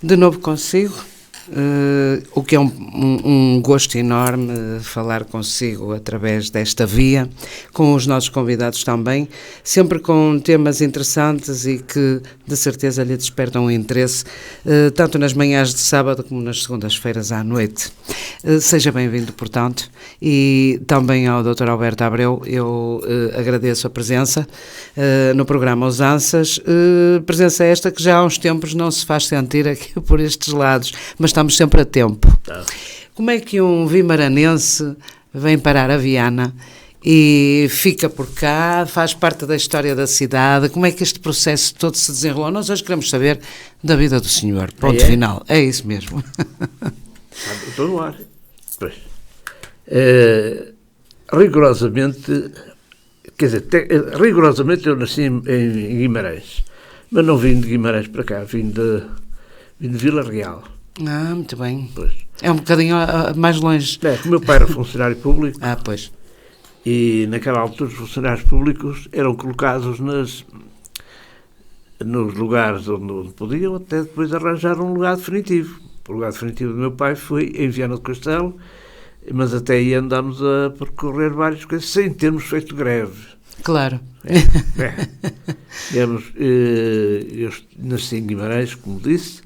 De novo consigo, o que é um gosto enorme falar consigo através desta via, com os nossos convidados também, sempre com temas interessantes e que de certeza lhe despertam o interesse, tanto nas manhãs de sábado como nas segundas-feiras à noite. Seja bem-vindo, portanto, e também ao Dr. Alberto Abreu, eu agradeço a presença no programa Usanças, presença esta que já há uns tempos não se faz sentir aqui por estes lados, mas estamos sempre a tempo. Como é que um vimaranense vem parar a Viana e fica por cá, faz parte da história da cidade? Como é que este processo todo se desenrolou? Nós hoje queremos saber da vida do senhor, ponto final. É isso mesmo. Estou no ar. Pois. Rigorosamente, quer dizer, rigorosamente eu nasci em Guimarães, mas não vim de Guimarães para cá, vim de Vila Real. Muito bem. Pois. É um bocadinho mais longe. O meu pai era funcionário público. Pois. E naquela altura os funcionários públicos eram colocados nos lugares onde podiam, até depois arranjar um lugar definitivo. O lugar definitivo do meu pai foi em Viana do Castelo, mas até aí andámos a percorrer várias coisas sem termos feito greve. Claro. Eu nasci em Guimarães, como disse.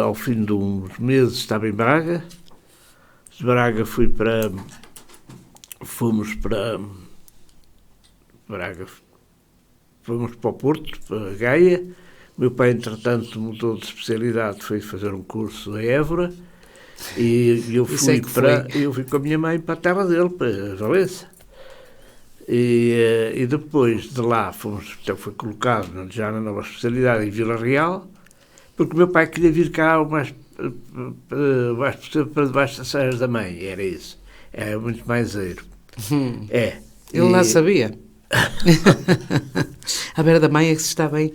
Ao fim de uns meses estava em Braga. De Braga fomos para Braga, fomos para o Porto, para Gaia. Meu pai, entretanto, mudou de especialidade, foi fazer um curso em Évora, e eu fui com a minha mãe para a terra dele, para Valença. E depois de lá então foi colocado já na nova especialidade em Vila Real, porque o meu pai queria vir cá mais para debaixo das saias da mãe, era isso. Era muito mais eiro. Ele não sabia. À beira da mãe é que se está bem.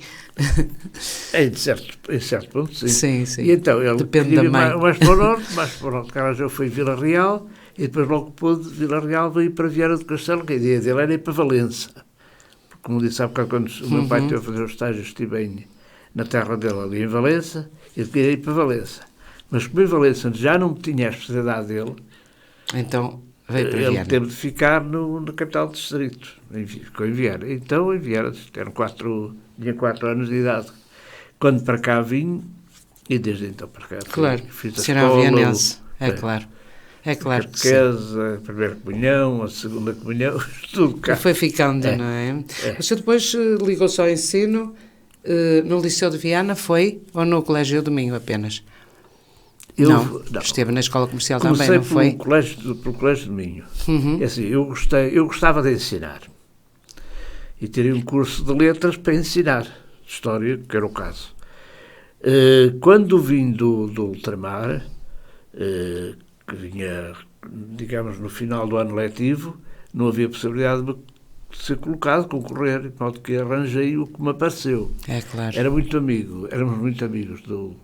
Em certo ponto, sim. Sim. E então ele depende da mãe. Mais para o norte, cara, já foi Vila Real, e depois logo depois de Vila Real veio para Viana do Castelo, que a ideia dele era ir para Valença. Porque, como disse há bocado, quando o meu pai teve a fazer os estágios, estive na terra dele ali em Valença, e queria ir para Valença. Mas como em Valença já não tinha a especialidade dele, então veio para ele Viana. teve de ficar na capital do distrito, ficou em Viana. Então em Viana, tinha 4 anos de idade quando para cá vim, e desde então para cá fiz a escola, vianense, claro. É claro que sim. A primeira comunhão, a segunda comunhão, tudo cá. E foi ficando, não é? Você depois ligou-se ao ensino no Liceu de Viana, foi? Ou no Colégio do Minho apenas? Não. Esteve na escola comercial também, não foi? Pelo Colégio do Minho. É assim, eu gostava de ensinar. E teria um curso de letras para ensinar história, que era o caso. Quando vim do ultramar, que vinha, digamos, no final do ano letivo, não havia possibilidade de ser colocado, concorrer, de modo que arranjei o que me apareceu. É claro. Éramos muito amigos do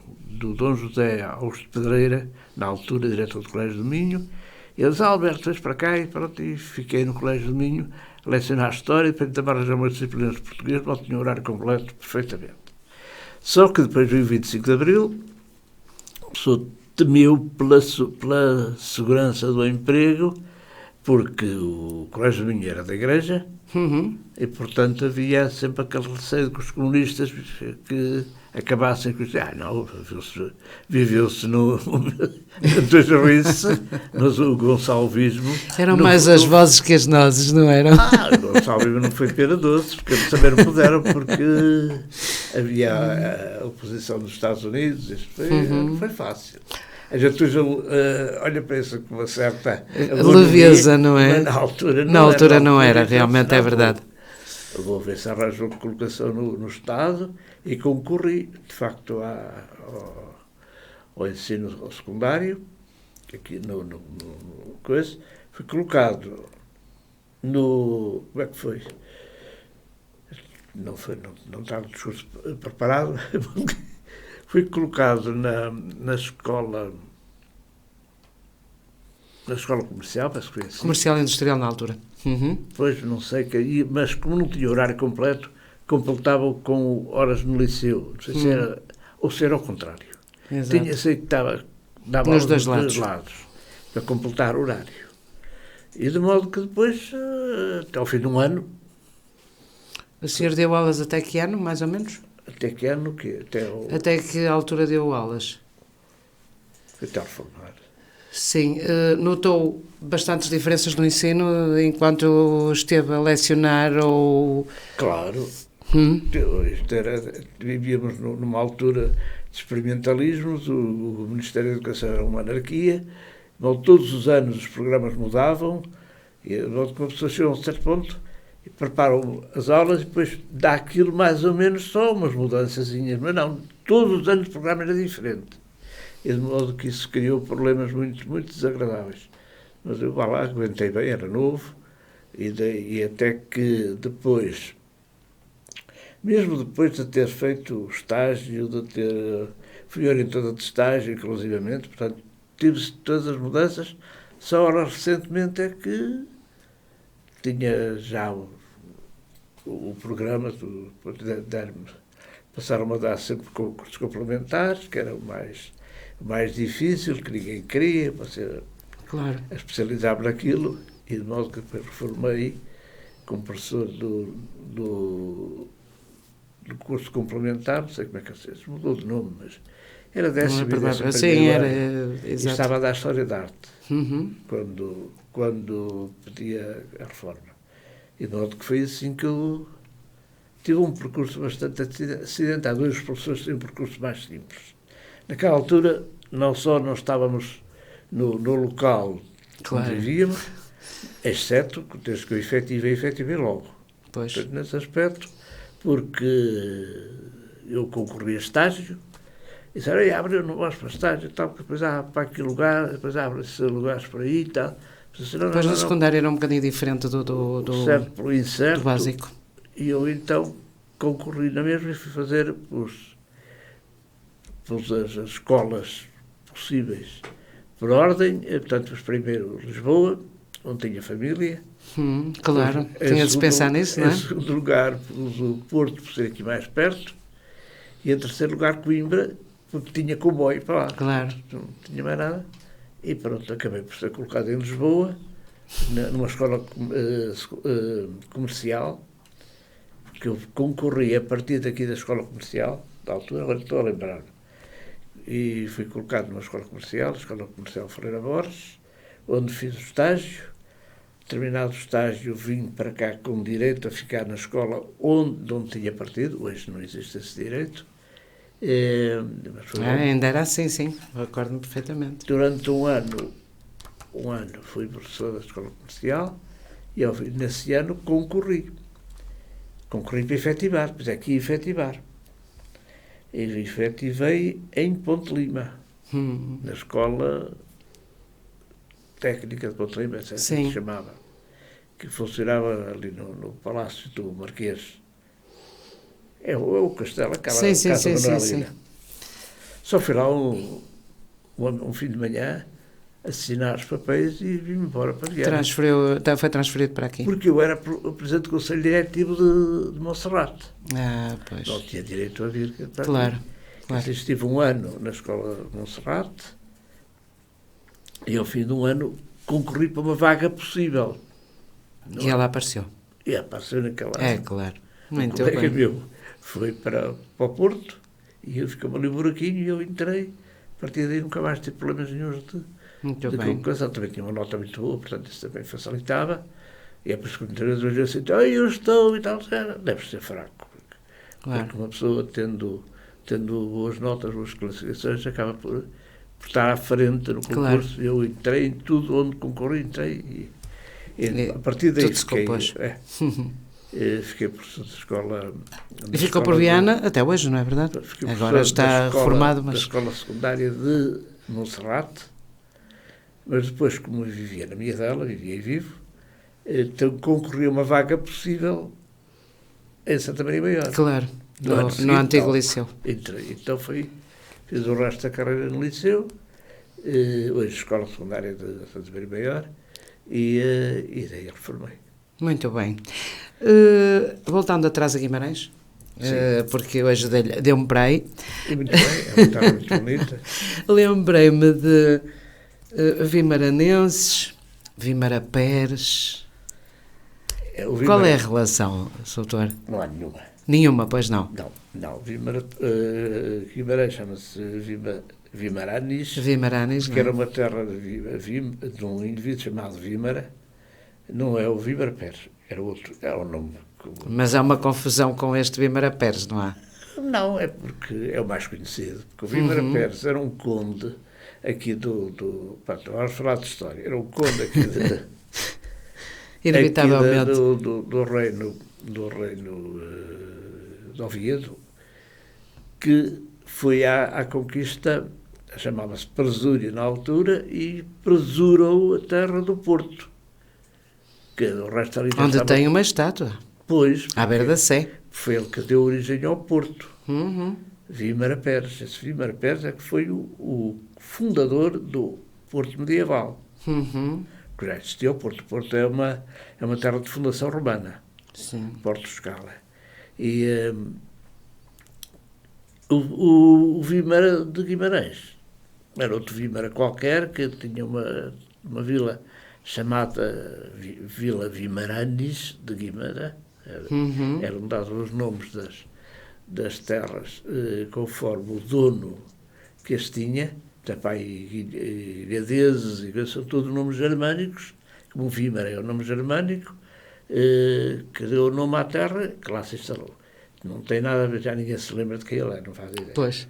Dom José Augusto Pedreira, na altura, diretor do Colégio do Minho. E ele disse: Alberto, vens para cá, e pronto, e fiquei no Colégio do Minho a lecionar História, e depois também arranjar uma disciplina de português, não tinha horário completo, perfeitamente. Só que depois veio o 25 de Abril, a pessoa temeu pela segurança do emprego, porque o Colégio do Minho era da Igreja, e, portanto, havia sempre aquele receio de que os comunistas que acabassem com isso. Não, viveu-se no Gonçalvismo. Eram mais as vozes que as nozes, não eram? O Gonçalvismo não foi pera doce, porque também não puderam, porque havia a oposição dos Estados Unidos. Isto foi fácil. A gente olha para isso com uma certa leveza, não é? Na altura não era, realmente é verdade. Eu vou ver se arranjo uma colocação no Estado, e concorri, de facto, ao ensino secundário, aqui no coisa. Fui colocado no... Como é que foi? Não estava o discurso preparado. Fui colocado na escola comercial, parece que foi assim. Comercial e industrial na altura. Pois, não sei, mas como não tinha horário completo, completava com horas no liceu. Não sei se era ou ser ao contrário. Exato. Sei que dava Nos aulas dois lados, para completar o horário. E de modo que depois, até ao fim de um ano... O senhor deu aulas até que ano, mais ou menos? Até que ano? Até que altura deu aulas? Até reformar. Sim, notou bastantes diferenças no ensino enquanto esteve a lecionar ou... Claro. Vivíamos numa altura de experimentalismos, o Ministério da Educação era uma anarquia, todos os anos os programas mudavam, e uma pessoa chega a um certo ponto e preparam as aulas e depois dá aquilo mais ou menos só umas mudançazinhas, mas não, todos os anos o programa era diferente. E de modo que isso criou problemas muito, muito desagradáveis. Mas eu lá aguentei bem, era novo, e até que depois, mesmo depois de ter feito o estágio, fui orientador de estágio, inclusivamente, portanto, tive todas as mudanças, só agora recentemente é que tinha já o programa, passaram a dar sempre cursos complementares, que era o mais difícil, que ninguém queria, você a especializar naquilo, e de modo que depois reformei como professor do curso complementar, não sei como é que se mudou de nome, mas era 10º Sim, era, e estava a dar História da Arte, quando pedia a reforma. E de modo que foi assim que eu tive um percurso bastante acidentado. Hoje os professores têm um percurso mais simples. Naquela altura, não só não estávamos no local onde vivíamos, exceto, desde que eu efetivei logo. Pois. Portanto, nesse aspecto, porque eu concorri a estágio, e disseram, eu não gosto para estágio e tal, porque depois há para aquele lugar, depois abre-se lugares por aí e tal. Depois no secundário era um bocadinho diferente do certo pelo incerto, do básico. E eu então concorri na mesma e fui fazer as escolas possíveis por ordem, portanto, primeiro Lisboa, onde tinha família. Claro, tinha de pensar nisso, não é? Em segundo lugar, pus o Porto, por ser aqui mais perto, e em terceiro lugar Coimbra, porque tinha comboio para lá. Claro. Não tinha mais nada. E pronto, acabei por ser colocado em Lisboa, numa escola comercial, porque eu concorri a partir daqui da escola comercial, da altura, agora estou a lembrar-me, e fui colocado numa escola comercial, a Escola Comercial Ferreira Borges, onde fiz o estágio. Terminado o estágio, vim para cá com direito a ficar na escola onde tinha partido, hoje não existe esse direito. Ainda era assim, sim, recordo-me perfeitamente. Durante um ano fui professor da escola comercial e nesse ano concorri para efetivar, pois é que ia efetivar. E efetivei em Ponte Lima, na escola técnica de Ponte Lima, assim se chamava, que funcionava ali no Palácio do Marquês. É o castelo, aquela casa manuelina. Só fui lá um fim de manhã assinar os papéis e vim embora para Viana. Foi transferido para aqui? Porque eu era o presidente do Conselho Diretivo de Monserrate. Pois. Não tinha direito a vir para claro. Então, estive um ano na escola de Monserrate e ao fim de um ano concorri para uma vaga possível. E ela apareceu? E apareceu naquela ano. Claro. Muito bem. Um colega bem. meu foi para o Porto e eu ficava ali um buraquinho e eu entrei. A partir daí nunca mais tive problemas nenhum de colocação. Também tinha uma nota muito boa, portanto isso também facilitava. E é por isso que muitas vezes eu sinto, eu estou e tal, deve ser fraco. Porque uma pessoa tendo boas notas, boas classificações, acaba por estar à frente no concurso. Claro. Eu entrei em tudo onde concorri, entrei e a partir daí fiquei professor de escola. E ficou por Viana até hoje, não é verdade? Agora está reformado, mas... da escola secundária de Monserrate, mas depois, como eu vivia na minha dela, vivia e vivo, então concorri a uma vaga possível em Santa Maria Maior. Claro, no antigo liceu. Então fiz o resto da carreira no liceu, hoje escola secundária de Santa Maria Maior, e daí reformei. Muito bem. Voltando atrás a Guimarães, porque hoje deu-me para aí. E muito bem, é uma terra muito bonita. Lembrei-me de vimaranenses, Vimara-Peres. Qual é a relação, doutor? Não há nenhuma. Nenhuma, pois não. Não. Guimarães chama-se Vimaranis. Vimaranis, que era uma terra de um indivíduo chamado Vímara. Não é o Vimara-Peres, era outro, é o nome. Mas há uma confusão com este Vimara-Peres, não há? Não, é porque é o mais conhecido. Porque o Vimara-Peres era um conde aqui vamos falar de história. Era um conde aqui Inevitavelmente. do reino de Oviedo, que foi à conquista, chamava-se Presúria na altura, e presurou a terra do Porto. Que o resto ali onde tem uma estátua. Pois. À beira da Sé. Foi ele que deu origem ao Porto. Vimara-Peres. Esse Vimara-Peres é que foi o fundador do Porto medieval. Que já existia o Porto. O Porto é uma terra de fundação romana. Sim. Porto Escala. E o Vímara de Guimarães era outro Vímara qualquer que tinha uma vila chamada Vila Vimaranis de Guimarães. Eram dados os nomes das terras conforme o dono que as tinha. Portanto, gadeses, são todos nomes germânicos, como Vímara é o nome germânico, que deu o nome à terra, que lá se instalou. Não tem nada a ver, já ninguém se lembra de quem ele é, não faz ideia. Pois.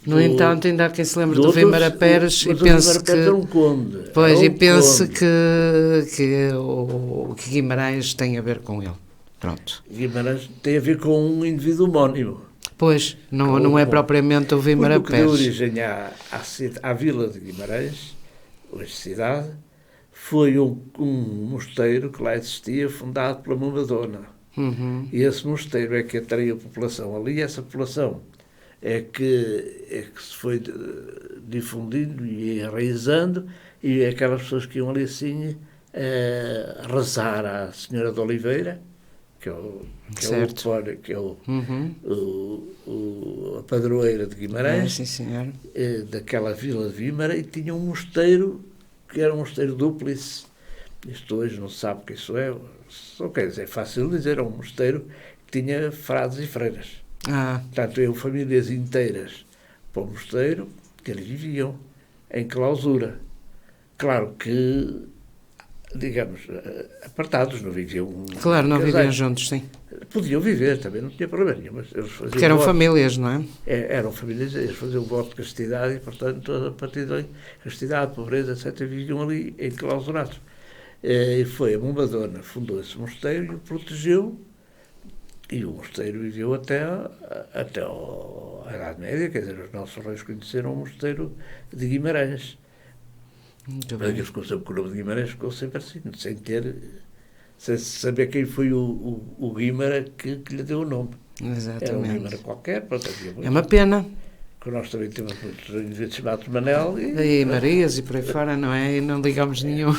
No entanto, ainda há quem se lembre do Vimara-Peres e pense que... era um conde. Pois, e pense que o Guimarães tem a ver com ele. Pronto. Guimarães tem a ver com um indivíduo homónimo. Pois, não é propriamente o Vimara-Peres. O que deu origem à vila de Guimarães, hoje cidade, foi um mosteiro que lá existia, fundado pela Madonna. E esse mosteiro é que atraiu a população ali, e essa população é que se foi difundindo e enraizando, e aquelas pessoas que iam ali assim rezar à Senhora de Oliveira, que é a padroeira de Guimarães, sim, senhor. Daquela vila de Vímara, e tinha um mosteiro que era um mosteiro dúplice. Isto hoje não se sabe o que isso é. Só quer dizer, é fácil dizer, é um mosteiro que tinha frades e freiras. Portanto, iam famílias inteiras para o mosteiro, que eles viviam em clausura. Claro que, digamos, apartados, não viviam. Claro, não viviam juntos, sim. Podiam viver, também não tinha problema nenhum, mas eles faziam. Porque eram famílias, não é? Eram famílias, eles faziam o voto de castidade e, portanto, a partir daí, castidade, pobreza, etc., viviam ali enclausurados. E foi a Madonna fundou esse mosteiro e o protegeu, e o mosteiro viveu até a Idade Média, quer dizer, os nossos reis conheceram o mosteiro de Guimarães. Muito bem. Ele ficou sempre com o nome de Guimarães, ficou sempre assim, sem saber quem foi o Guimara que lhe deu o nome. Exatamente. Era um Guimara qualquer, pronto, é uma pena. Que nós também temos muitos indivíduos chamados Manel. E Marias e por aí fora, não é? E não ligamos nenhum.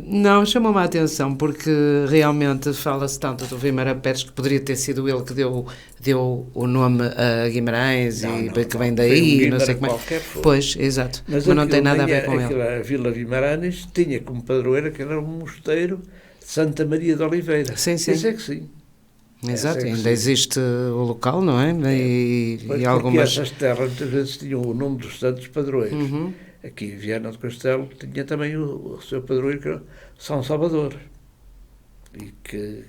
Não, chamou-me a atenção porque realmente fala-se tanto do Vimara-Peres que poderia ter sido ele que deu o nome a Guimarães que vem daí, não sei como é. Pois, exato. Mas não tem nada a ver com ele. A Vila Vimaranes tinha como padroeira que era um mosteiro de Santa Maria de Oliveira. Sim, sim. Isso é que sim. Exato, ainda existe o local, não é? E algumas... essas terras muitas vezes tinham o nome dos santos padroeiros. Aqui em Viana do Castelo tinha também o seu padroeiro, que era São Salvador. E que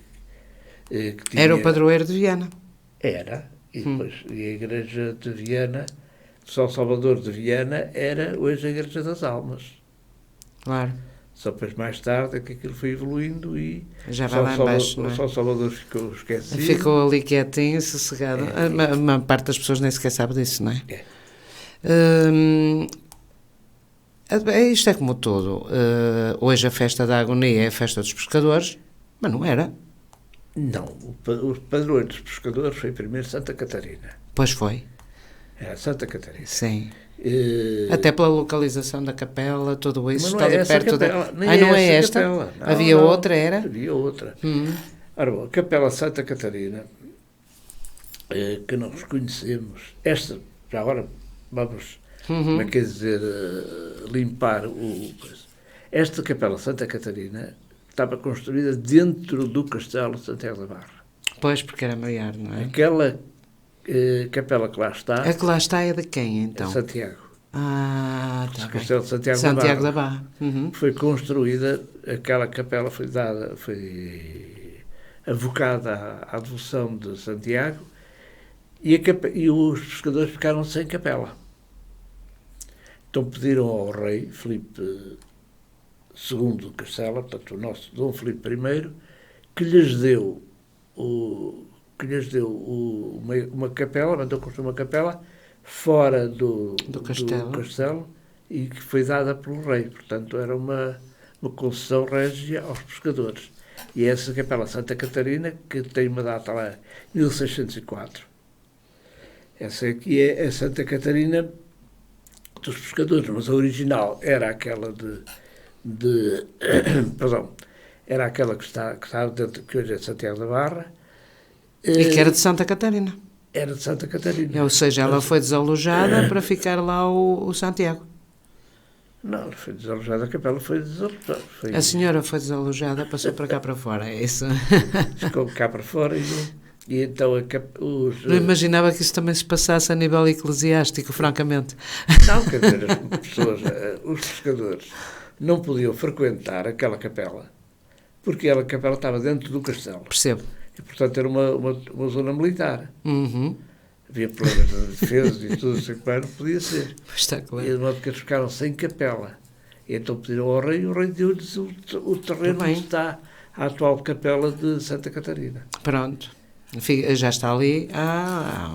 tinha... Era o padroeiro de Viana. Era. E depois e a igreja de Viana, São Salvador de Viana, era hoje a Igreja das Almas. Claro. Só depois mais tarde é que aquilo foi evoluindo e já vai lá embaixo, não é? São Salvador ficou esquecido. Ficou ali quietinho, sossegado. A maior parte das pessoas nem sequer sabe disso, não é? Isto é como todo. Hoje a festa da agonia é a festa dos pescadores, mas não era. Não, o padroeiro dos pescadores foi primeiro Santa Catarina. Pois foi. Era Santa Catarina. Sim. Até pela localização da capela, tudo isso está ali perto da... não é esta? Capela. Não, Havia outra, era? Havia outra. Ora bom, a Capela Santa Catarina, que nós conhecemos, esta, já agora vamos, como é que quer dizer, limpar o... Esta Capela Santa Catarina estava construída dentro do Castelo de Santiago da Barra. Pois, porque era maior, não é? Aquela capela que lá está... A que lá está é de quem, então? É Santiago. Ah, está O bem. Castelo de Santiago, Santiago da da Barra. Uhum. Foi construída, aquela capela foi avocada à devoção de Santiago e os pescadores ficaram sem capela. Então pediram ao rei Filipe II de Castela, portanto o nosso Dom Filipe I, que lhes deu uma capela, mandou construir uma capela fora do castelo e que foi dada pelo rei. Portanto, era uma concessão régia aos pescadores. E essa capela Santa Catarina, que tem uma data lá, 1604. Essa aqui é a Santa Catarina dos pescadores, mas a original era aquela perdão, era aquela que está dentro, que hoje é de Santiago da Barra. E que era de Santa Catarina. Era de Santa Catarina. Ou seja, ela foi desalojada para ficar lá o Santiago. Não, foi desalojada, a capela foi desalojada. A senhora foi desalojada, passou para cá para fora, é isso? Ficou cá para fora e então Não imaginava que isso também se passasse a nível eclesiástico, francamente. Não, quer dizer, as pessoas, os pescadores, não podiam frequentar aquela capela, porque aquela capela estava dentro do castelo. Percebo. E, portanto, era uma zona militar. Uhum. Havia problemas de defesa e tudo, assim, não podia ser. Está claro. E de modo que eles ficaram sem capela. E então pediram ao rei, e o rei deu-lhes o terreno onde está a atual capela de Santa Catarina. Pronto. Já está ali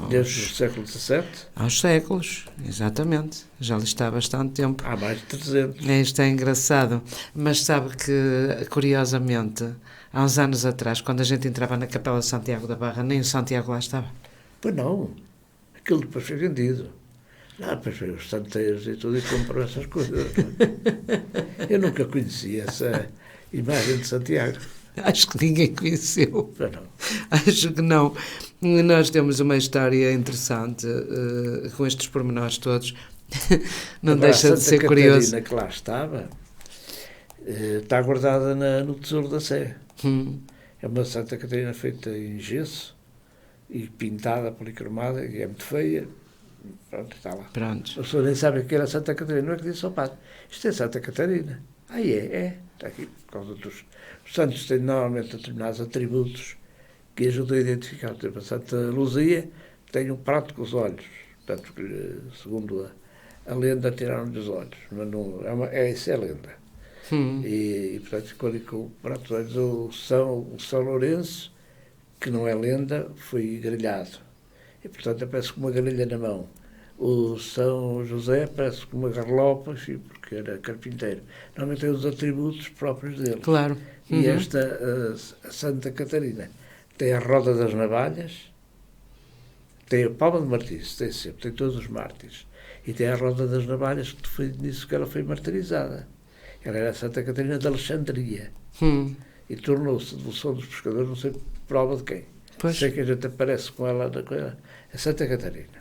desde o século XVII. Aos séculos, exatamente. Já ali está há bastante tempo. Há mais de 300. Isto é engraçado. Mas sabe que, curiosamente, há uns anos atrás, quando a gente entrava na Capela de Santiago da Barra, nem o Santiago lá estava. Pois não. Aquilo depois foi vendido. Não, depois foi os santeiros e tudo e comprou essas coisas. Eu nunca conhecia essa imagem de Santiago. Acho que ninguém conheceu. Não. Acho que não. Nós temos uma história interessante com estes pormenores todos. Não agora, deixa de ser Santa curioso. Catarina que lá estava está guardada no Tesouro da Sé. É uma Santa Catarina feita em gesso e pintada, policromada, e é muito feia. Pronto, está lá. Pronto. As pessoas nem sabem que era Santa Catarina. Não é que disse ao padre, isto é Santa Catarina. Está aqui, por causa dos... Os santos têm normalmente determinados atributos que ajudam a identificar. Por exemplo, a Santa Luzia tem um prato com os olhos. Portanto, segundo a lenda, tiraram-lhe os olhos. Mas não, isso é lenda. E, portanto, ficou ali com o prato dos olhos. O São Lourenço, que não é lenda, foi grelhado. E, portanto, aparece com uma grelha na mão. O São José aparece com uma garlopa, enfim, porque era carpinteiro. Normalmente tem os atributos próprios dele. Claro. E esta, a Santa Catarina, tem a roda das navalhas, tem a palma de martírio, tem todos os mártires. E tem a roda das navalhas, que foi nisso que ela foi martirizada. Ela era a Santa Catarina de Alexandria. E tornou-se devoção dos pescadores, não sei prova de quem. Pois. Sei que a gente aparece com ela, a Santa Catarina.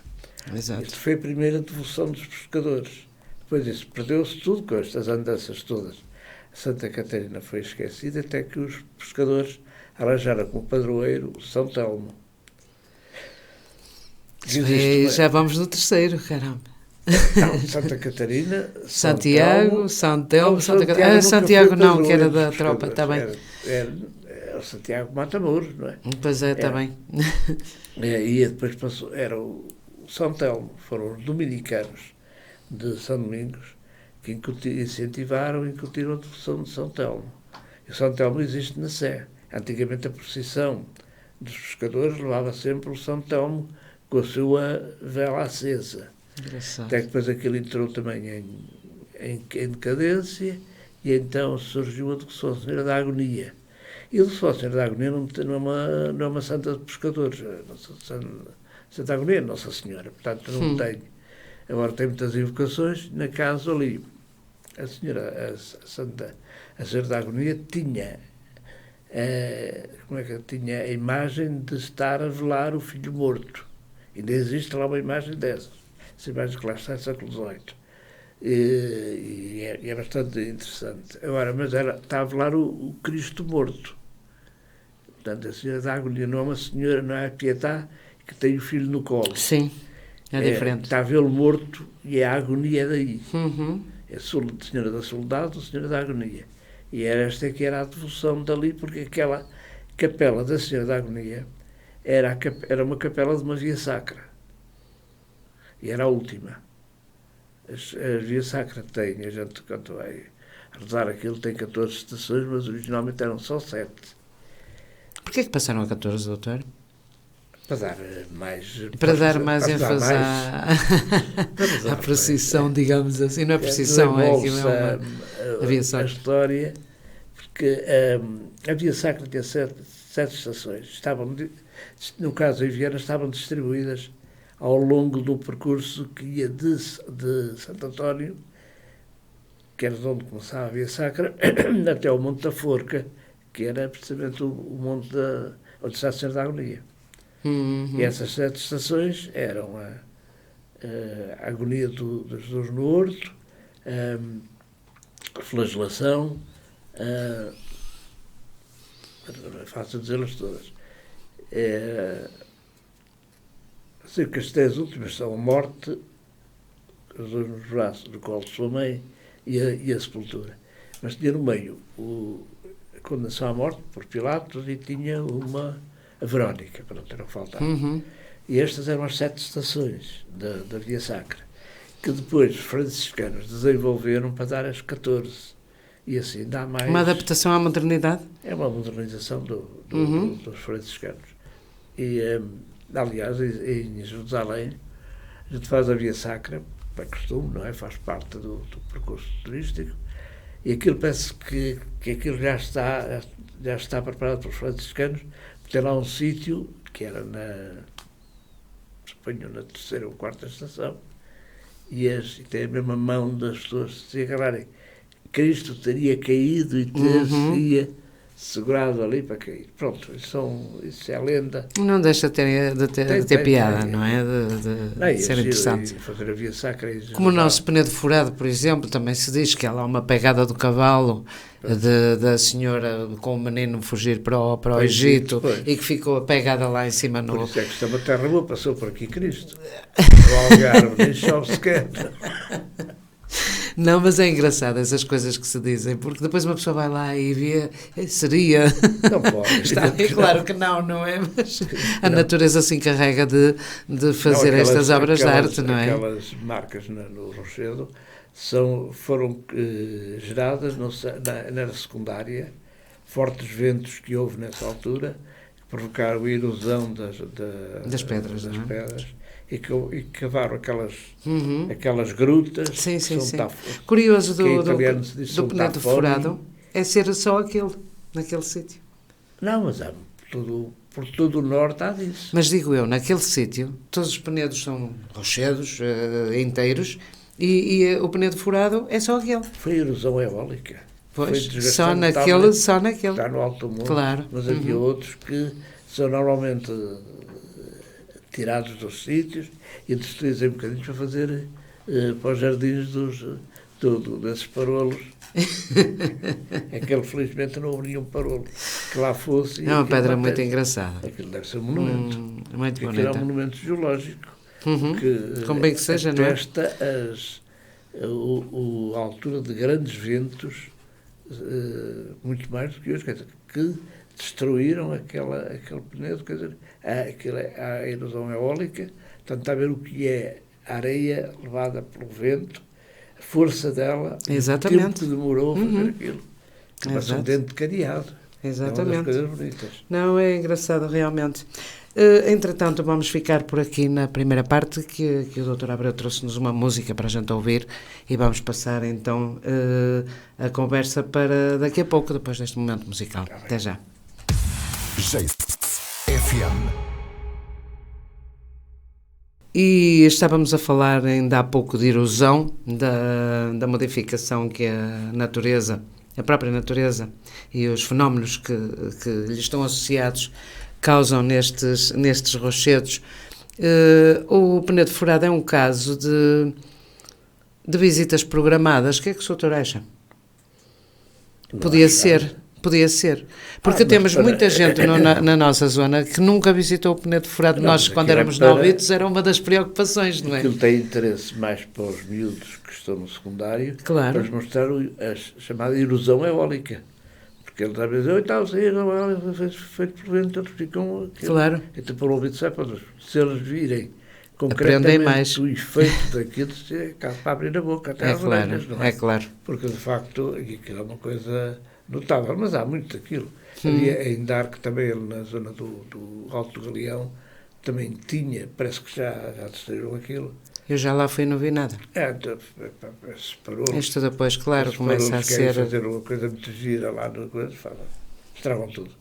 Exato. Isto foi a primeira devoção dos pescadores. Depois disso, perdeu-se tudo com estas andanças todas. A Santa Catarina foi esquecida até que os pescadores arranjaram como padroeiro São Telmo. Já vamos no terceiro, caramba. Não, Santa Catarina, Santiago, São Telmo, Santa Catarina. Santiago não, que era da tropa, está bem. Era o Santiago Matamoros, não é? Pois é, está bem. E depois passou, era o São Telmo, foram os dominicanos de São Domingos que incentivaram e incutiram a devoção de São Telmo. E o São Telmo existe na Sé. Antigamente a procissão dos pescadores levava sempre o São Telmo com a sua vela acesa. Engraçado. Até que depois aquilo entrou também em decadência e então surgiu a devoção Senhora da Agonia. E a devoção Senhora da Agonia não é uma santa de pescadores. Santa Agonia é Nossa Senhora, portanto não tem. Agora tem muitas invocações. Na casa ali, a Senhora da Agonia tinha como é que tinha a imagem de estar a velar o filho morto. Ainda existe lá uma imagem dessas. Essa imagem que lá está, século XVIII. E é bastante interessante. Agora, mas está a velar o Cristo morto. Portanto, a Senhora da Agonia não é uma senhora, não é a Pietà, que tem o filho no colo. Sim, é diferente. Está a vê-lo morto e a agonia é daí. É a Senhora da Soldado, a Senhora da Agonia. E era esta que era a devoção dali, porque aquela capela da Senhora da Agonia era uma capela de uma via sacra. E era a última. A via sacra tem, a gente quando vai rezar aquilo, tem 14 estações, mas originalmente eram só 7. Porquê que passaram a 14, doutor? Para dar mais... Para dar mais ênfase à procissão, digamos assim. Não é procissão, é aquilo, é uma via sacra. A história, porque a via sacra tinha 7 estações. No caso, em Viana, estavam distribuídas ao longo do percurso que ia de Santo António, que era de onde começava a via sacra, até ao Monte da Forca, que era precisamente o monte onde está a Senhora da Agonia. E essas 7 estações eram a agonia do Jesus no horto, a flagelação, é fácil dizê-las todas. Cerca das 10 últimas são a morte, Jesus nos braços, no colo de sua mãe, e a sepultura. Mas tinha no meio a condenação à morte por Pilatos e tinha a Verónica, para não ter que faltar. E estas eram as 7 estações da Via Sacra, que depois os franciscanos desenvolveram para dar as 14. E assim dá mais... Uma adaptação à modernidade? É uma modernização dos franciscanos. E, aliás, em Jerusalém, a gente faz a Via Sacra, é costume, não é? Faz parte do percurso turístico, e aquilo parece que aquilo já está preparado pelos franciscanos. Tem lá um sítio que era suponho, na 3ª ou 4ª estação, e tem a mesma mão das pessoas se agarrarem. Cristo teria caído e teria segurado ali para cair. Pronto, isso é a lenda. Não deixa de ter piada, não é? De ser interessante. Fazer a Via Sacra. Como o nosso Penedo Furado, por exemplo, também se diz que há lá uma pegada do cavalo da senhora com o menino fugir para o Egito e que ficou a pegada lá em cima no... Por isso é que estava a terra boa, passou por aqui Cristo. O Algarve nem chove sequer. Não, mas é engraçado essas coisas que se dizem, porque depois uma pessoa vai lá e vê, seria... Não pode. É claro que não é? Mas a natureza se encarrega de fazer estas obras de arte, não é? Aquelas marcas no Rochedo foram geradas na era secundária, fortes ventos que houve nessa altura, que provocaram a erosão das pedras, e cavaram aquelas grutas. Sim. Curioso do Penedo Furado é ser só naquele sítio. Não, mas por todo o norte há disso. Mas digo eu, naquele sítio, todos os penedos são rochedos inteiros e o Penedo Furado é só aquele. Foi erosão eólica. Pois, só naquele. Está no alto mundo. Claro. Mas havia outros que são normalmente tirados dos sítios e destruídos em bocadinhos para fazer para os jardins desses parolos. Aquele, felizmente, não houve nenhum parolo que lá fosse. É uma pedra muito engraçada. Aquilo deve ser um monumento. Muito bonito. Aquilo é um monumento geológico. Como bem que seja, não é? Atesta a altura de grandes ventos, muito mais do que hoje, quer dizer, que destruíram aquele penedo, quer dizer, a erosão eólica, portanto, está a ver o que é a areia levada pelo vento, a força dela, o tempo que demorou a fazer aquilo, que passou um dente cadeado. Exatamente. É uma das coisas bonitas. Não, é engraçado realmente. Entretanto, vamos ficar por aqui na primeira parte, que o Dr. Abreu trouxe-nos uma música para a gente ouvir e vamos passar então a conversa para daqui a pouco, depois deste momento musical. Até já. FM. E estávamos a falar ainda há pouco de erosão, da modificação que a natureza a própria natureza e os fenómenos que lhe estão associados causam nestes rochedos. O Penedo Furado é um caso de visitas programadas. O que é que o doutor acha? Podia ser. Porque temos muita gente na nossa zona que nunca visitou o Penedo Furado. Nós, quando éramos novitos, era uma das preocupações, não é? Aquilo tem interesse mais para os miúdos que estão no secundário, claro, para lhes mostrar a chamada erosão eólica. Porque eles às vezes, está a sair a eólica, feito por vento, eles ficam... Claro. Então, para o ouvido, se eles virem concretamente o efeito daquilo, é caso para abrir a boca, até as orelhas, não é? É claro. Porque, de facto, aquilo é uma coisa notável, mas há muito daquilo. Havia em Darque também, na zona do Alto do Galeão, também tinha, parece que já destruíram aquilo. Eu já lá fui e não vi nada. Separou. Isto depois, claro, começa a ser... fazer uma coisa muito gira lá no coisa, estragam tudo.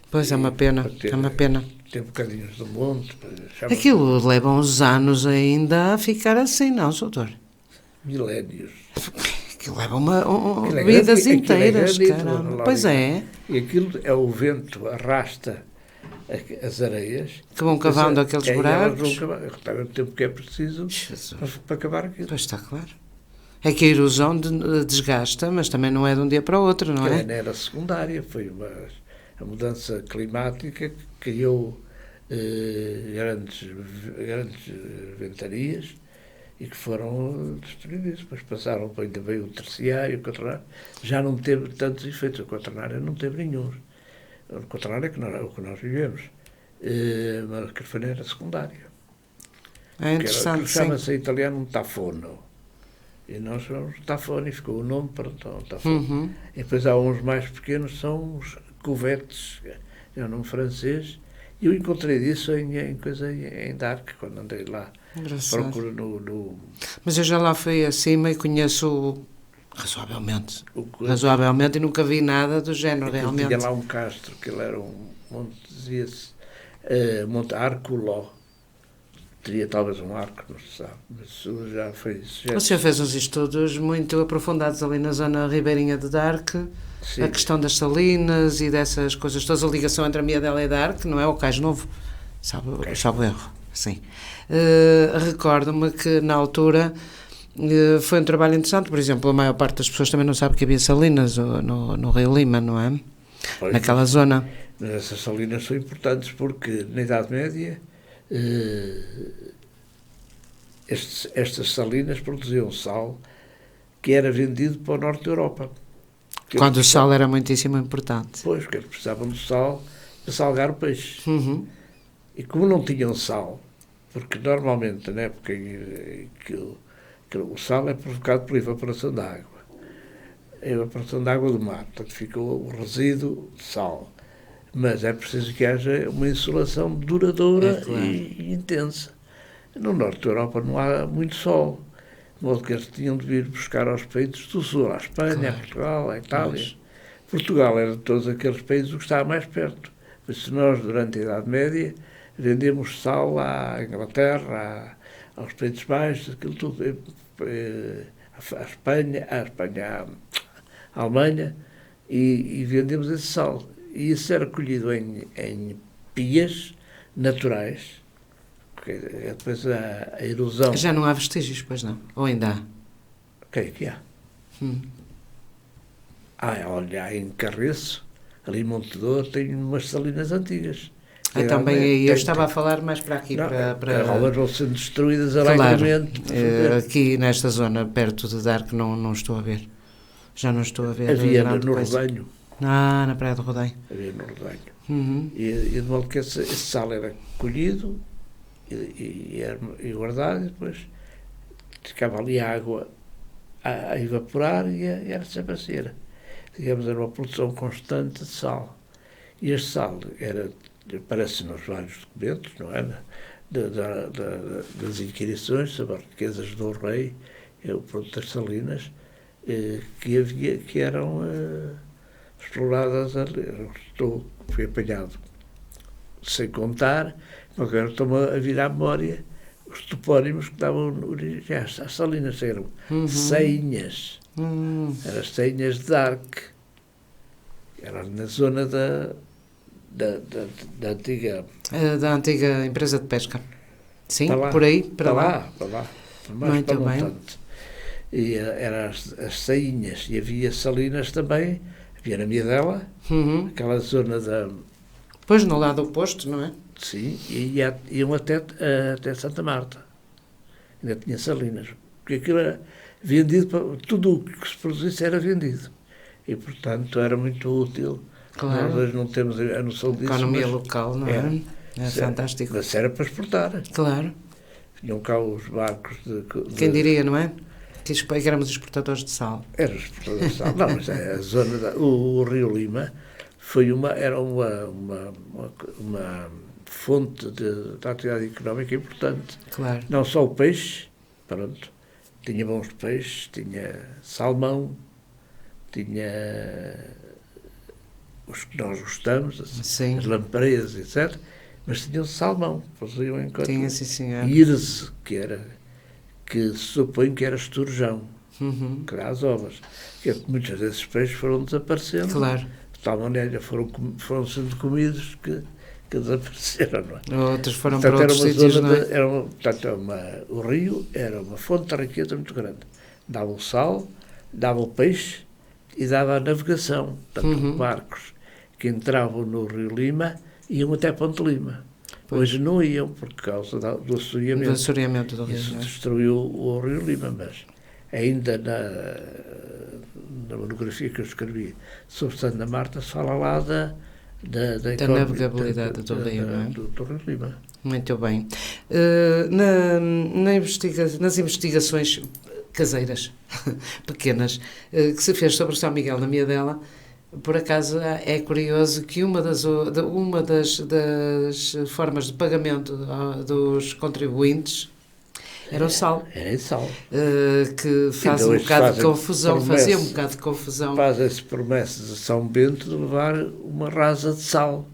Pois é uma pena, é uma pena. Tem bocadinhos do monte. Aquilo leva uns anos ainda a ficar assim, não, doutor? Milénios. Aquilo leva vidas inteiras, caramba. Pois é. E aquilo é o vento, arrasta as areias. Que vão cavando aqueles buracos. Repara o tempo que é preciso para acabar aquilo. Pois está claro. É que a erosão desgasta, mas também não é de um dia para o outro, não é? Não era secundária, foi a mudança climática que criou grandes ventanias e que foram destruídas. Depois passaram, ainda veio o terciário, o quaternário. Já não teve tantos efeitos. O quaternário não teve nenhum. O quaternário é o que nós vivemos. Mas a carfaneira era secundária. É interessante, chama-se em italiano um tafono. E nós chamamos tafone, e ficou o nome para o tafone. E depois há uns mais pequenos, são os cuvetes, é o nome francês. E eu encontrei disso em Darque, quando andei lá. Procuro no... Mas eu já lá fui acima e conheço razoavelmente, e nunca vi nada do género, realmente. Tinha lá um castro, que ele era um monte, dizia-se, Monte Arculó. Teria talvez um arco, não se sabe, mas isso já foi... O senhor fez uns estudos muito aprofundados ali na zona ribeirinha de Darque, a questão das salinas e dessas coisas todas, a ligação entre a Miadela e Darque, não é? O Cais Novo, sabe o erro, sim. Recordo-me que na altura foi um trabalho interessante, por exemplo, a maior parte das pessoas também não sabe que havia salinas no Rio Lima, não é? Pois, naquela zona. Essas salinas são importantes porque na Idade Média estas salinas produziam sal que era vendido para o norte da Europa. Quando o sal era muitíssimo importante. Pois, porque eles precisavam de sal para salgar o peixe. E como não tinham sal, porque normalmente na época em que o sal é provocado pela evaporação da água. A evaporação da água do mar, portanto fica o resíduo de sal. Mas é preciso que haja uma insolação duradoura e intensa. No norte da Europa não há muito sol, de modo que eles tinham de vir buscar aos países do sul, à Espanha, a Portugal, à Itália. Portugal era de todos aqueles países o que estava mais perto. Por isso nós, durante a Idade Média, vendemos sal à Inglaterra, aos Países Baixos, aquilo tudo, à Espanha, à Alemanha, e vendemos esse sal. E isso era colhido em pias naturais, porque depois a erosão... Já não há vestígios, pois não? Ou ainda há? O que é que há? Olha, em Carriço, ali em Montedor, tem umas salinas antigas. Também aí, eu estava a falar mais para aqui, para elas vão sendo destruídas alegremente. Aqui nesta zona, perto de Darque, não estou a ver. Já não estou a ver. Havia no Rodanho. Na Praia do Rodanho. Havia no Rodanho. E de modo que esse sal era colhido e guardado, e depois ficava ali a água a evaporar e era sempre assim. Digamos, era uma produção constante de sal. E este sal aparece nos vários documentos, não é? Das inquirições sobre as riquezas do rei, o produto das salinas, que eram exploradas ali. Fui apanhado sem contar, mas agora estou-me a vir à memória os topónimos que davam origem às salinas, eram Ceinhas. Eram as Ceinhas de Arque. Era na zona da antiga... Da antiga empresa de pesca. Sim, Para lá, por aí, para lá. Para lá. Mais Muito para bem. montante. E eram as Ceinhas. E havia salinas também. Havia na Miedela, aquela zona da... Pois, no lado oposto, não é? Sim, e iam até Santa Marta. Ainda tinha salinas. Porque aquilo era vendido, tudo o que se produzisse era vendido. E, portanto, era muito útil. Claro. Nós hoje não temos a noção disso. Economia local, não é? É fantástico. Mas era para exportar. Claro. Tinham cá os barcos Quem diria, não é? Que éramos exportadores de sal. Eram exportadores de sal. Não, mas a zona o Rio Lima era uma fonte de atividade económica importante. Claro. Não só o peixe, pronto, tinha bons peixes, tinha salmão, tinha os que nós gostamos, as lampreas, etc. Mas tinha o salmão, faziam enquanto... Tinha, sim, senhor. Irse, que se supõe que era esturjão, que dá as ovas. Porque muitos desses peixes foram desaparecendo. Claro. De tal maneira foram sendo comidos que desapareceram, não é? Outros foram Portanto, para outros sítios, não é? Portanto, o rio era uma fonte de riqueza muito grande. Dava o sal, dava o peixe e dava a navegação. Portanto, barcos que entravam no Rio Lima iam até Ponte Lima. Hoje não iam por causa do assoreamento. Do assoreamento do rio. Isso destruiu o Rio Lima, mas ainda na monografia que eu escrevi sobre Santa Marta se fala lá da navegabilidade do rio, não é? Do Rio Lima. Muito bem. Nas investigações caseiras, pequenas, que se fez sobre São Miguel na Miedela, por acaso é curioso que uma das formas de pagamento dos contribuintes era o sal. Era o sal. Que faz um bocado de confusão, fazia um bocado de confusão. Fazem-se promessas a São Bento de levar uma rasa de sal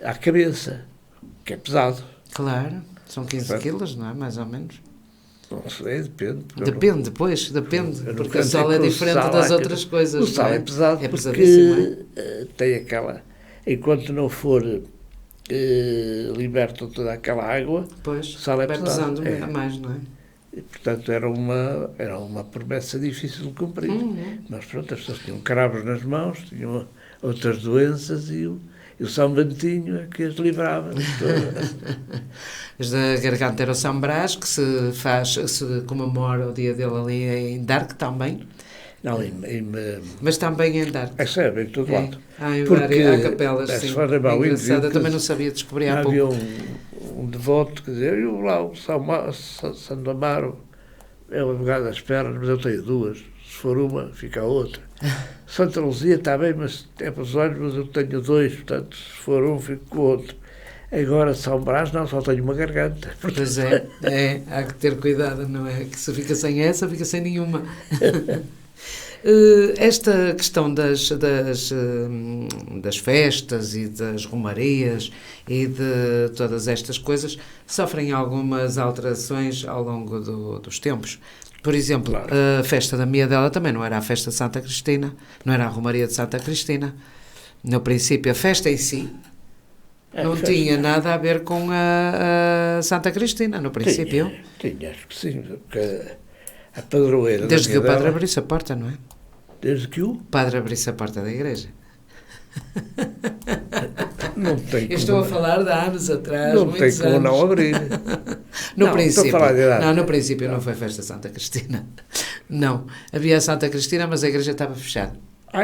à cabeça, que é pesado. Claro, são 15 quilos, não é? Mais ou menos. Não sei, depende. Depende, porque o sal é diferente das outras coisas. O sal é pesado porque tem aquela... Enquanto não for liberta toda aquela água, pois, o sal é vai pesado. pesando a mais, não é? E, portanto, era uma promessa difícil de cumprir. Mas pronto, as pessoas tinham cravos nas mãos, tinham outras doenças e o São Bentinho é que as livrava. As da garganta era o São Brás, que se comemora o dia dele ali em Dark também. Não, mas também em Dark. É bem, em todo lado. Há capelas, sim. Engraçado, eu também não sabia descobrir há pouco. Havia um devoto que dizia, eu lá, o Santo Amaro, é uma vegada às pernas, mas eu tenho duas. Se for uma, fica a outra. Santa Luzia está bem, mas é para os olhos, mas eu tenho dois, portanto, se for um, fico com o outro. Agora, São Brás, não, só tenho uma garganta. Pois há que ter cuidado, não é? Que se fica sem essa, fica sem nenhuma. Esta questão das festas e das romarias e de todas estas coisas sofrem algumas alterações ao longo dos tempos. Por exemplo, claro. A festa da Miedela também não era a festa de Santa Cristina, não era a romaria de Santa Cristina. No princípio, a festa em si não tinha nada a ver com a Santa Cristina, no princípio. Tinha, acho que sim, porque a padroeira desde que o padre abrisse a porta, não é? Desde que o padre abrisse a porta da igreja. Não tem como. Eu estou a falar de anos atrás. Não tem como anos. não abrir. No princípio. No princípio não foi festa Santa Cristina. Não. Havia a Santa Cristina, mas a igreja estava fechada.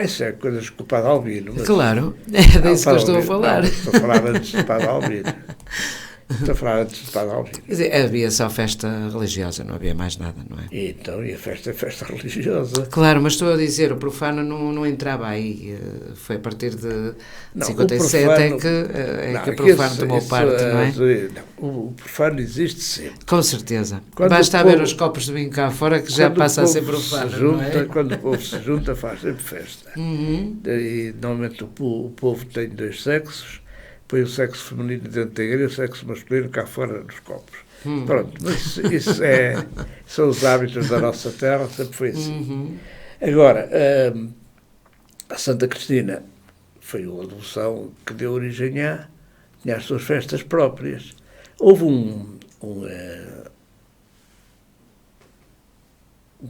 Isso é coisas que o Padre Albino. Mas... Claro, é disso que eu estou a falar. Não, estou a falar antes do Padre Albino. Estou a falar antes do Padre Albino. Quer dizer, havia só festa religiosa, não havia mais nada, não é? E a festa é festa religiosa. Claro, mas estou a dizer, o profano não entrava aí. Foi a partir de 57 que o profano tomou parte, não é? O profano existe sempre. Com certeza. Basta haver os copos de vinho cá fora que já passa a ser profano, não é? Quando o povo se junta, faz sempre festa. E normalmente o povo tem dois sexos, põe o sexo feminino dentro da igreja e o sexo masculino cá fora nos copos. Pronto, mas são os hábitos da nossa terra, sempre foi assim. Agora, a Santa Cristina foi uma devoção que deu origem tinha as suas festas próprias. Houve um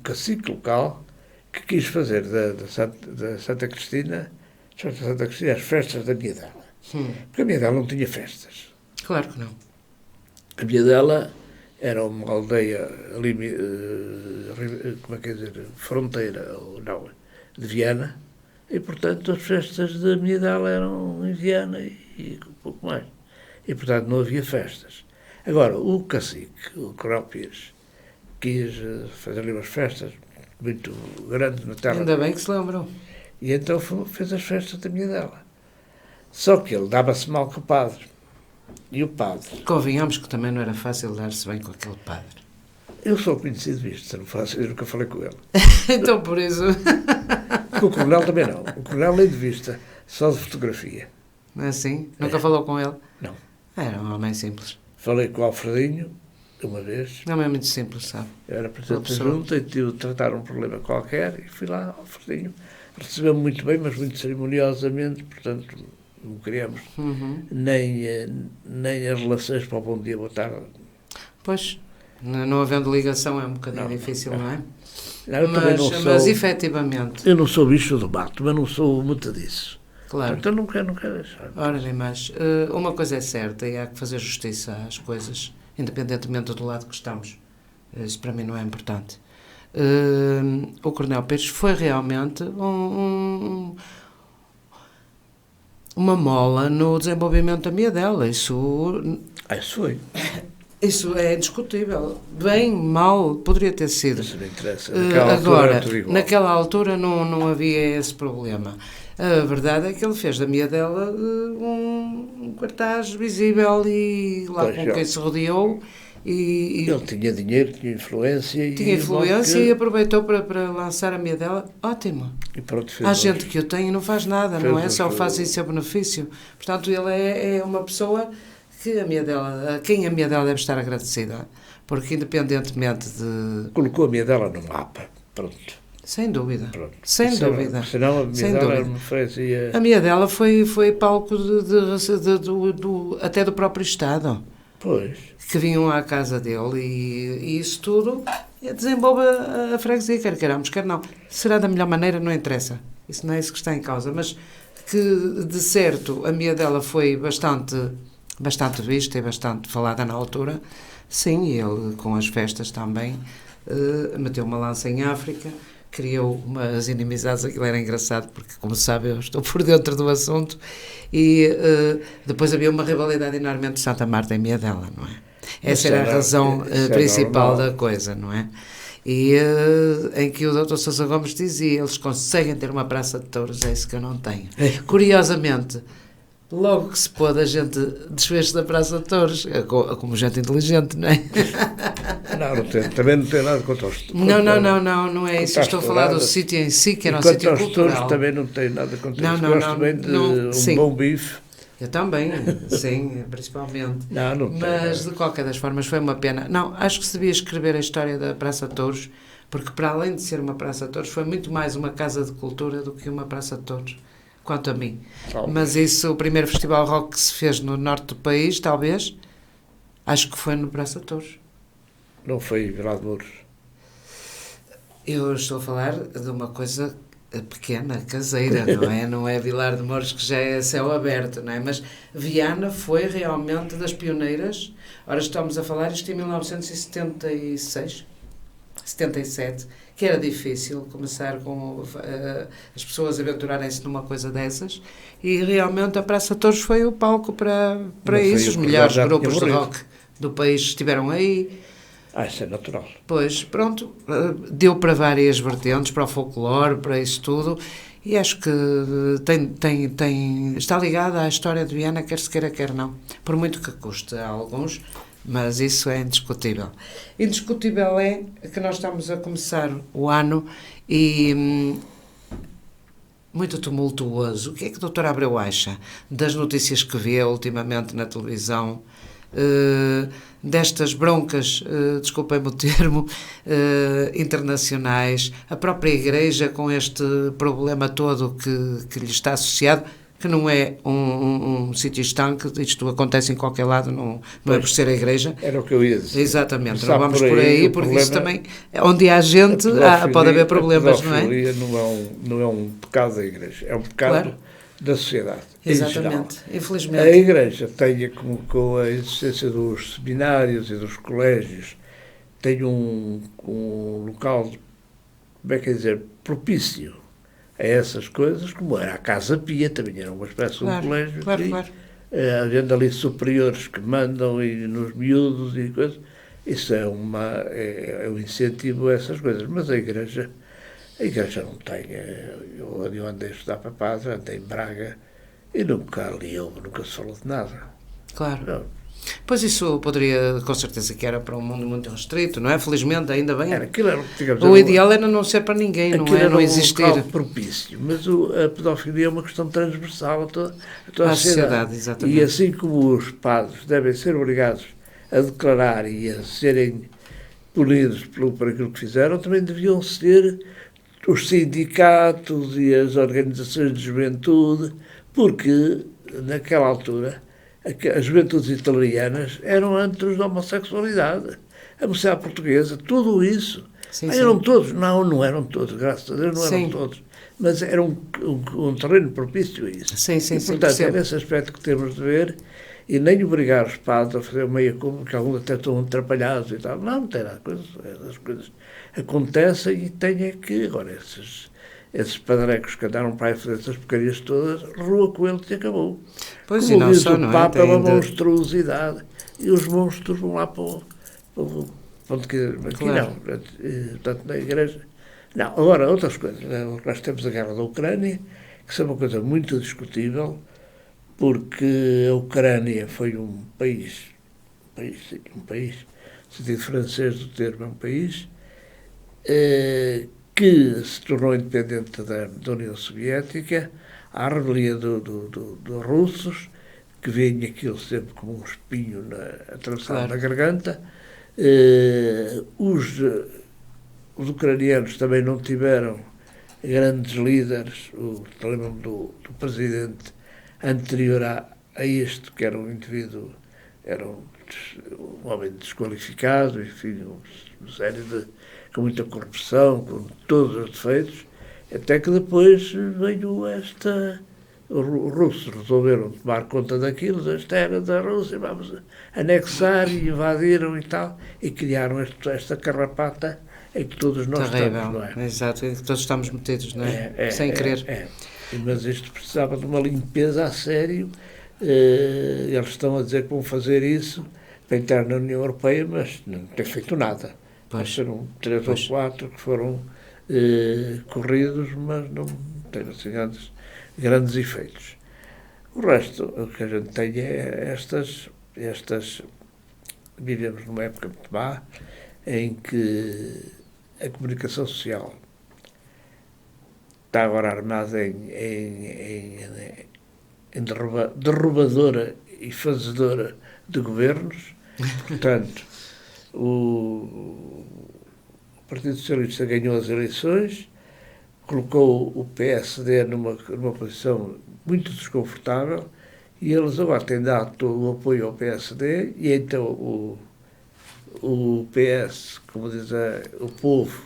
cacique local que quis fazer da Santa Cristina as festas da Miedela. Porque a Miedela não tinha festas. Claro que não. A Miedela era uma aldeia ali, como é que é dizer, fronteira, ou não, de Viana, e portanto as festas da Miedela eram em Viana e um pouco mais. E portanto não havia festas. Agora, o cacique, o Coronel Pires, quis fazer ali umas festas muito grandes na terra. Ainda bem que se lembram. E então fez as festas da Miedela. Só que ele dava-se mal com o padre. E o padre... Convenhamos que também não era fácil dar-se bem com aquele padre. Eu sou conhecido disto, eu nunca falei com ele. Então, por isso... Com o coronel também não. O coronel nem de vista, só de fotografia. Não é assim? Nunca falou com ele? Não. Era um homem simples. Falei com o Alfredinho, uma vez. Não é muito simples, sabe? Eu era presidente da junta e tive de tratar um problema qualquer e fui lá ao Alfredinho. Recebeu-me muito bem, mas muito cerimoniosamente, portanto... não criamos nem as relações para o bom dia, boa tarde. Pois, não havendo ligação é um bocadinho difícil, não é? Não, eu também não sou, mas efetivamente... Eu não sou bicho do mato, mas não sou muito disso. Claro. Então não quero deixar. Ora, nem mais. Uma coisa é certa e há que fazer justiça às coisas, independentemente do lado que estamos. Isso para mim não é importante. O Coronel Pires foi realmente uma mola no desenvolvimento da Miedela. Isso foi. Isso é indiscutível. Bem, mal, poderia ter sido. Isso não interessa. Agora, naquela altura não havia esse problema. A verdade é que ele fez da Miedela um cartaz visível e lá com quem se rodeou. Ele tinha dinheiro, tinha influência. E aproveitou para lançar a Miedela. Ótimo. E pronto, há gente que o tem e não faz nada, não é? Só faz em seu benefício. Portanto, ele é uma pessoa que a quem a Miedela deve estar agradecida. Porque independentemente de... Colocou a Miedela no mapa. Pronto. Sem dúvida. Pronto. Sem dúvida. Senão a Miedela me fazia... A Miedela foi palco até do próprio Estado. Pois. Que vinham à casa dele e isso tudo desenvolve a freguesia, quer queiramos, quer não. Será da melhor maneira, não interessa. Isso não é isso que está em causa. Mas que, de certo, a Miedela foi bastante vista e bastante falada na altura. Sim, ele, com as festas também, meteu uma lança em África, criou umas inimizades, aquilo era engraçado, porque, como sabe, eu estou por dentro do assunto, e depois havia uma rivalidade enorme entre Santa Marta e Miedela, não é? Essa era a razão principal da coisa, não é? E em que o Dr. Sousa Gomes dizia, eles conseguem ter uma praça de touros, é isso que eu não tenho. Curiosamente, logo que se pôde, a gente desfez da Praça de Touros, como gente inteligente, não é? Também não tem nada contra os touros. Não é isso. Estou a falar do sítio em si, que era um sítio cultural. Quanto aos touros também não tem nada contra isso. Gosto bem de um bom bife. Eu também, sim, principalmente. Mas, de qualquer das formas, foi uma pena. Não, acho que se devia escrever a história da Praça de Touros, porque, para além de ser uma Praça de Touros, foi muito mais uma casa de cultura do que uma Praça de Touros. Quanto a mim. Mas isso, o primeiro festival rock que se fez no norte do país, talvez, acho que foi no Praça de Touros. Não foi Vilar de Mouros? Eu estou a falar de uma coisa pequena, caseira, não é? Não é Vilar de Mouros, que já é céu aberto, não é? Mas Viana foi realmente das pioneiras. Ora, estamos a falar isto em 1976, 77, que era difícil começar com as pessoas aventurarem-se numa coisa dessas, e realmente a Praça de Touros foi o palco para isso. Os melhores grupos de rock do país estiveram aí. Isso é natural. Pois, pronto, deu para várias vertentes, para o folclore, para isso tudo, e acho que está ligada à história de Viana, quer se queira, quer não, por muito que custe a alguns, mas isso é indiscutível. Indiscutível é que nós estamos a começar o ano e muito tumultuoso. O que é que o Dr. Abreu acha das notícias que vê ultimamente na televisão, destas broncas, desculpem-me o termo, internacionais, a própria Igreja com este problema todo que lhe está associado, que não é um sítio estanque, isto acontece em qualquer lado, não é por ser a Igreja. Era o que eu ia dizer. Exatamente, não vamos por aí, porque isso também, onde há gente, pode haver problemas, não é? A pedofilia não é um pecado da Igreja, é um pecado da sociedade. Exatamente, infelizmente. A Igreja tem, com a existência dos seminários e dos colégios, tem um local, como é que é dizer, propício a essas coisas, como era a Casa Pia, também era uma espécie de um colégio. Claro. Havendo ali superiores que mandam e nos miúdos e coisas, isso é um incentivo a essas coisas. Mas a Igreja não tem. Eu andei a estudar para padre, andei em Braga e nunca se falou de nada. Claro. Não. Pois isso poderia, com certeza, que era para um mundo muito restrito, não é? Felizmente, ainda bem. O ideal era não ser para ninguém, não existir. Era um local propício, mas a pedofilia é uma questão transversal a toda a sociedade. Exatamente. E assim como os padres devem ser obrigados a declarar e a serem punidos por aquilo que fizeram, também deviam ser os sindicatos e as organizações de juventude, porque naquela altura as juventudes italianas eram antros da homossexualidade, a mocidade portuguesa, tudo isso. Eram todos, não eram todos, graças a Deus não eram todos, mas era um terreno propício a isso. Portanto, é nesse aspecto que temos de ver, e nem obrigar os padres a fazer meia culpa, porque alguns até estão atrapalhados e tal. Não tem nada, as coisas acontecem e tem que, agora, esses padrecos que andaram para aí fazer essas porcarias todas, rua com eles e acabou. Pois, como e não diz só, o não Papa, é? é uma monstruosidade. E os monstros vão lá para onde quiser. Aqui não. Portanto, na Igreja. Não, agora, outras coisas. Nós temos a guerra da Ucrânia, que é uma coisa muito discutível, porque a Ucrânia foi um país, no sentido francês do termo, é um país, que se tornou independente da União Soviética, à revelia dos russos, que veem aquilo sempre como um espinho atravessado na garganta. Os ucranianos também não tiveram grandes líderes. Lembro-me do presidente anterior a este, que era um indivíduo, era um homem desqualificado, enfim, uma série com muita corrupção, com todos os defeitos, até que depois veio os russos resolveram tomar conta daquilo, esta era da Rússia, vamos anexar, e invadiram e tal, e criaram esta carrapata em que todos nós estamos, não é? Exato, em que todos estamos metidos, não é? Sem querer. Mas isto precisava de uma limpeza a sério. Eles estão a dizer que vão fazer isso para entrar na União Europeia, mas não tem feito nada. Foram 3 ou 4 que foram corridos, mas não tem assim grandes efeitos. O resto, o que a gente tem é estas vivemos numa época muito má, em que a comunicação social está agora armada em derrubadora e fazedora de governos. Portanto, o Partido Socialista ganhou as eleições, colocou o PSD numa posição muito desconfortável, e eles agora têm dado todo o apoio ao PSD, e então o PS, como diz o povo,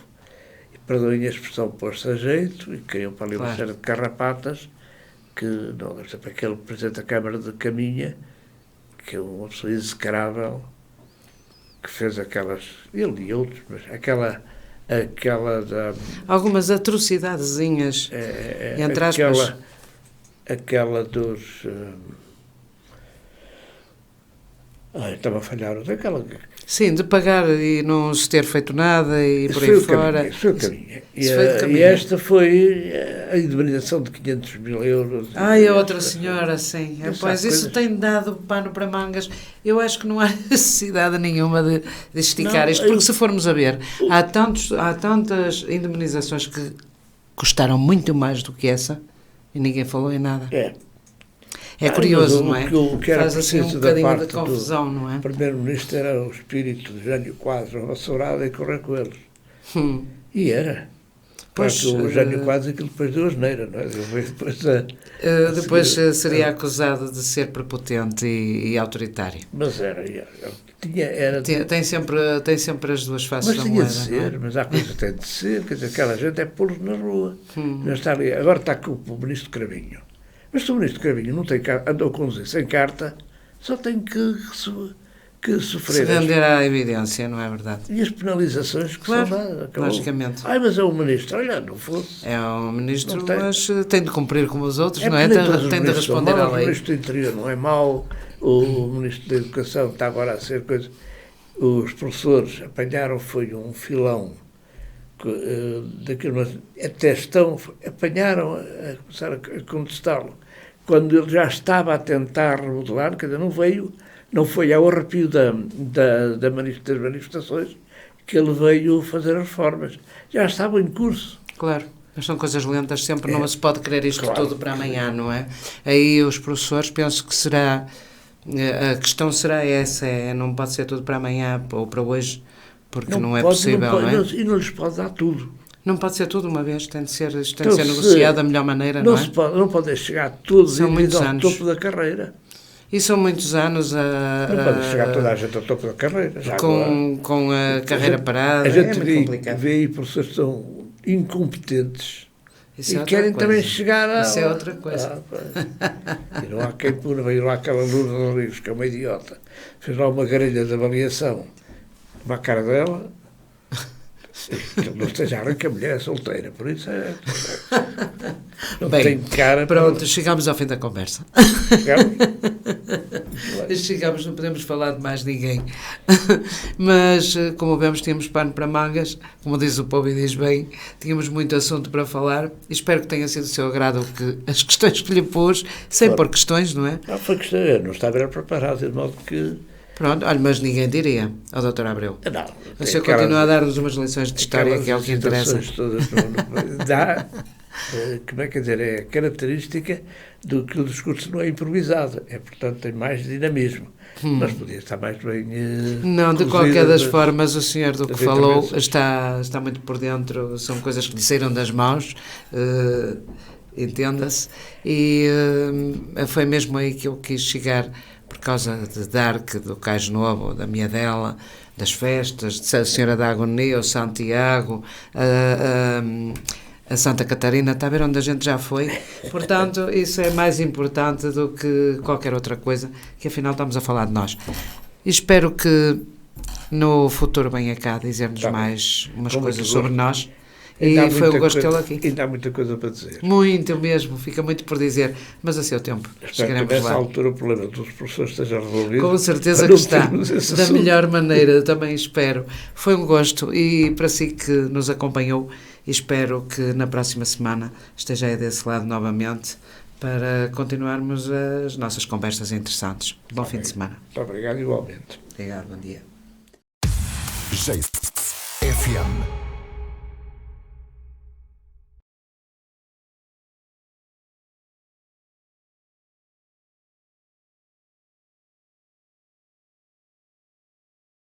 perdoem a expressão, pôs-se a jeito, e criam para ali uma série de carrapatas, que, não, por exemplo, aquele Presidente da Câmara de Caminha, que é uma pessoa execrável, que fez aquelas, ele e outros, mas aquela da... Algumas atrocidadezinhas, entre aspas. Aquela dos... estava a falhar. Sim, de pagar e não se ter feito nada e por aí fora. Isso foi o caminho. E esta foi a indemnização de 500 mil euros. A outra senhora, sim. Pois isso tem dado pano para mangas. Eu acho que não há necessidade nenhuma de esticar isto, porque se formos a ver, há tantas indemnizações que custaram muito mais do que essa e ninguém falou em nada. É curioso, não é? O que era faz assim um bocadinho de confusão, não é? O primeiro-ministro era o espírito de Jânio Quadros, vassourado e correr com eles. E era. Pois, o Jânio Quadros aquilo depois deu asneira, não é? Depois seria acusado de ser prepotente e autoritário. Mas era. Tem sempre as duas faces da moeda. Mas tinha de ser, mas há coisa que tem de ser, quer dizer, aquela gente é pô-los na rua. Não está ali. Agora está com o ministro Cravinho. Mas se o ministro Cravinho não tem andou a conduzir sem carta, só tem que sofrer. Se render à evidência, não é verdade? E as penalizações que claro, são dadas. logicamente. Mas é um ministro. Olha, não fosse. É um ministro, mas tem de cumprir como os outros, não é? Tem de responder à lei. O ministro do Interior não é mau, o ministro da Educação está agora a ser coisa. Os professores foi um filão daquilo, até apanharam a começar a contestá-lo. Quando ele já estava a tentar remodelar, quer dizer, não foi ao arrepio das manifestações que ele veio fazer as reformas. Já estavam em curso. Claro, mas são coisas lentas, sempre não se pode querer isto tudo para amanhã, não é? Aí os professores, penso que será... A questão será essa, não pode ser tudo para amanhã ou para hoje, porque não é possível, não é? E não lhes pode dar tudo. Não pode ser tudo uma vez, tem de ser negociado da melhor maneira, não é? Não pode chegar todos ao topo da carreira. E são muitos anos não pode chegar toda a gente ao topo da carreira. Com a carreira parada, a gente muito complicado. Vê aí professores que são incompetentes. Isso e querem também chegar a... Isso é outra coisa. E não há quem pura. Veio lá aquela Lourdes Rodrigues, que é uma idiota. Fez lá uma grelha de avaliação. Uma cara dela. Não esteja a que a mulher é solteira. Por isso é... Não tem cara... Pronto, chegamos ao fim da conversa. Chegamos, não podemos falar de mais ninguém. Mas, como vemos, tínhamos pano para mangas, como diz o povo e diz bem, tínhamos muito assunto para falar. Espero que tenha sido do seu agrado as questões que lhe pus, sem pôr questões, não é? Não foi questão, eu não estava preparado, de modo que... Pronto, olha, mas ninguém diria ao Dr. Abreu. Não. O senhor continua a dar-nos umas lições de história, que é o que interessa. Todas dá... Como é que dizer, é característica do que o discurso não é improvisado, portanto tem mais dinamismo, mas podia estar mais bem não, de qualquer das formas o senhor do que falou está muito por dentro, são coisas que lhe saíram das mãos, entenda-se, e foi mesmo aí que eu quis chegar, por causa de Dark, do Cais Novo, da Miadela, das festas, da Senhora da Agonia, o Santiago, a Santa Catarina, está a ver onde a gente já foi. Portanto, isso é mais importante do que qualquer outra coisa, que afinal estamos a falar de nós. E espero que no futuro venha cá dizermos mais umas coisas sobre nós. E foi um gosto tê-lo aqui. Ainda há muita coisa para dizer. Muito mesmo, fica muito por dizer, mas a seu tempo. Espero que nessa altura o problema dos professores esteja resolvido. Com certeza que está, da melhor maneira, também espero. Foi um gosto e para si que nos acompanhou, espero que na próxima semana esteja aí desse lado novamente para continuarmos as nossas conversas interessantes. Bom fim de semana. Muito obrigado, igualmente. Obrigado, bom dia. FM